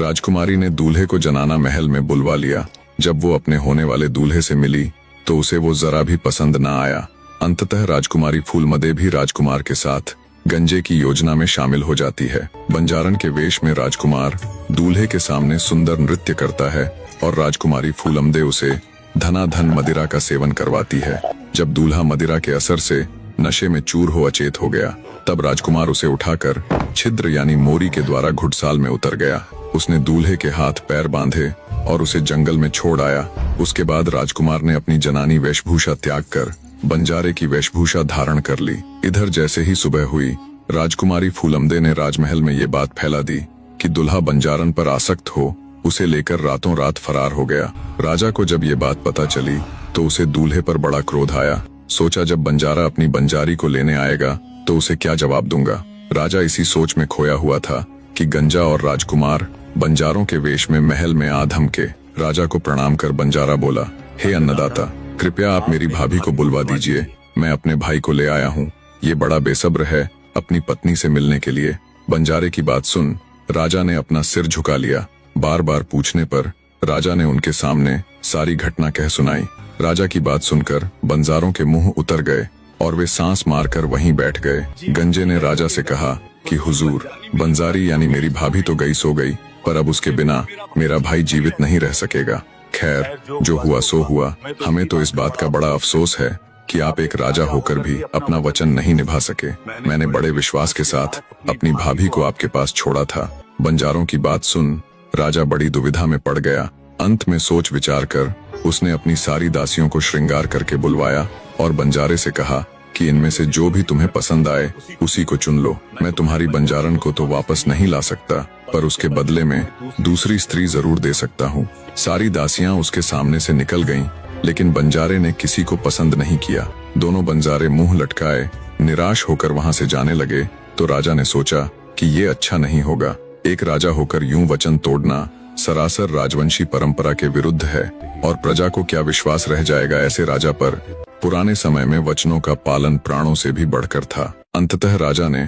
राजकुमारी ने दूल्हे को जनाना महल में बुलवा लिया। जब वो अपने होने वाले दूल्हे से मिली तो उसे वो जरा भी पसंद न आया। अंततः राजकुमारी फूलमदे भी राजकुमार के साथ गंजे की योजना में शामिल हो जाती है। बंजारन के वेश में राजकुमार दूल्हे के सामने सुंदर नृत्य करता है और राजकुमारी फूलमदे उसे धनाधन मदिरा का सेवन करवाती है। जब दूल्हा मदिरा के असर से नशे में चूर हो अचेत हो गया, तब राजकुमार उसे उठाकर छिद्र यानी मोरी के द्वारा घुड़साल में उतर गया। उसने दूल्हे के हाथ पैर बांधे और उसे जंगल में छोड़ आया। उसके बाद राजकुमार ने अपनी जनानी वेशभूषा त्याग कर बंजारे की वेशभूषा धारण कर ली। इधर जैसे ही सुबह हुई, राजकुमारी फूलमदे ने राजमहल में ये बात फैला दी कि दुल्हा बंजारन पर आसक्त हो उसे लेकर रातों रात फरार हो गया। राजा को जब ये बात पता चली तो उसे दूल्हे पर बड़ा क्रोध आया। सोचा जब बंजारा अपनी बंजारी को लेने आएगा तो उसे क्या जवाब दूंगा। राजा इसी सोच में खोया हुआ था कि गंजा और राजकुमार बंजारों के वेश में महल में आ धमके। राजा को प्रणाम कर बंजारा बोला, हे अन्नदाता, कृपया आप मेरी भाभी को बुलवा दीजिए, मैं अपने भाई को ले आया हूँ। ये बड़ा बेसब्र है अपनी पत्नी से मिलने के लिए। बंजारे की बात सुन राजा ने अपना सिर झुका लिया। बार बार पूछने पर राजा ने उनके सामने सारी घटना कह सुनाई। राजा की बात सुनकर बंजारों के मुंह उतर गए और वे सांस मारकर वहीं बैठ गए। गंजे ने राजा से कहा कि हुजूर, बंजारी यानी मेरी भाभी तो गई सो गई, पर अब उसके बिना मेरा भाई जीवित नहीं रह सकेगा। खैर, जो हुआ सो हुआ। हमें तो इस बात का बड़ा अफसोस है कि आप एक राजा होकर भी अपना वचन नहीं निभा सके। मैंने बड़े विश्वास के साथ अपनी भाभी को आपके पास छोड़ा था। बंजारों की बात सुन राजा बड़ी दुविधा में पड़ गया। अंत में सोच विचार कर उसने अपनी सारी दासियों को श्रृंगार करके बुलवाया और बंजारे से कहा कि इनमें से जो भी तुम्हें पसंद आए उसी को चुन लो। मैं तुम्हारी बंजारन को तो वापस नहीं ला सकता, पर उसके बदले में दूसरी स्त्री जरूर दे सकता हूँ। सारी दासियां उसके सामने से निकल गईं, लेकिन बंजारे ने किसी को पसंद नहीं किया। दोनों बंजारे मुंह लटकाए निराश होकर वहां से जाने लगे तो राजा ने सोचा कि ये अच्छा नहीं होगा। एक राजा होकर यूं वचन तोड़ना सरासर राजवंशी परंपरा के विरुद्ध है और प्रजा को क्या विश्वास रह जाएगा ऐसे राजा पर। पुराने समय में वचनों का पालन प्राणों से भी बढ़कर था। अंततः राजा ने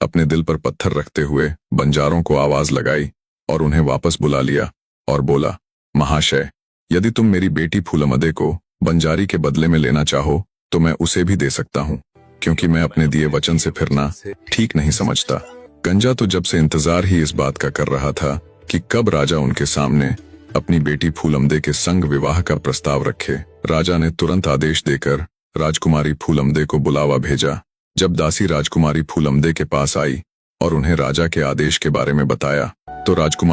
अपने दिल पर पत्थर रखते हुए बंजारों को आवाज लगाई और उन्हें वापस बुला लिया और बोला, महाशय, यदि तुम मेरी बेटी फूलमदे को बंजारी के बदले में लेना चाहो तो मैं उसे भी दे सकता हूँ, क्योंकि मैं अपने दिए वचन से फिरना ठीक नहीं समझता। गंजा तो जब से इंतजार ही इस बात का कर रहा था कि कब राजा उनके सामने अपनी बेटी फूलमदे के संग विवाह का प्रस्ताव रखे। राजा ने तुरंत आदेश देकर राजकुमारी फूलमदे को बुलावा भेजा। जब दासी राजकुमारी फूलमदे के पास आई और उन्हें राजा के आदेश के बारे में बताया तो राजकुमार